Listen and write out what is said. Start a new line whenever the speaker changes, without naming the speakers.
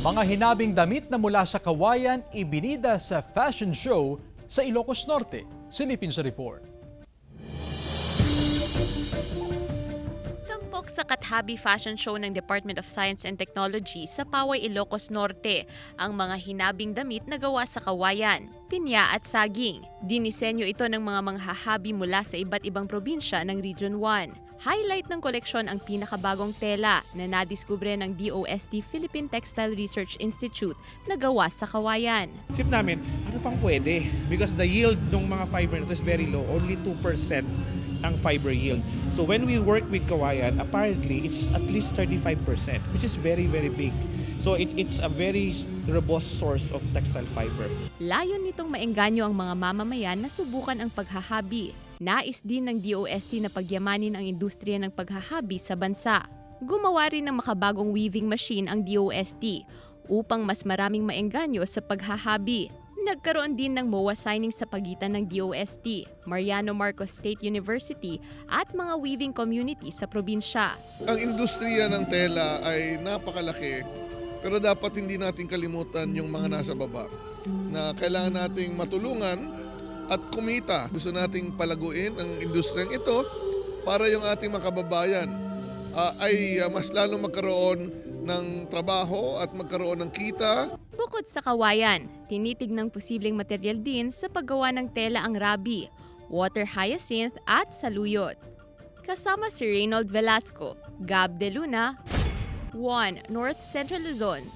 Mga hinabing damit na mula sa kawayan ibinida sa fashion show sa Ilocos Norte. Silipin sa report.
Tampok sa Kathabi Fashion Show ng Department of Science and Technology sa Poway, Ilocos Norte ang mga hinabing damit na gawa sa kawayan, pinya at saging. Dinisenyo ito ng mga manghahabi mula sa iba't ibang probinsya ng Region 1. Highlight ng koleksyon ang pinakabagong tela na nadiskubre ng DOST Philippine Textile Research Institute na gawa sa kawayan.
Isip namin, ano pang pwede? Because the yield ng mga fiber nito is very low, only 2% ang fiber yield. So when we work with kawayan, apparently it's at least 35%, which is very, very big. So it's a very robust source of textile fiber.
Layon nitong maengganyo ang mga mamamayan na subukan ang paghahabi. Nais din ng DOST na pagyamanin ang industriya ng paghahabi sa bansa. Gumawa rin ng makabagong weaving machine ang DOST upang mas maraming maengganyo sa paghahabi. Nagkaroon din ng MOA signing sa pagitan ng DOST, Mariano Marcos State University at mga weaving community sa probinsya.
Ang industriya ng tela ay napakalaki, pero dapat hindi natin kalimutan yung mga nasa baba na kailangan nating matulungan at kumita. Gusto nating palaguin ang industriyang ito para yung ating mga kababayan ay mas lalong magkaroon ng trabaho at magkaroon ng kita.
Bukod sa kawayan, tinitig ng posibleng material din sa paggawa ng tela ang rabi, water hyacinth at saluyot. Kasama si Reynold Velasco, Gab De Luna, 1 North Central Luzon.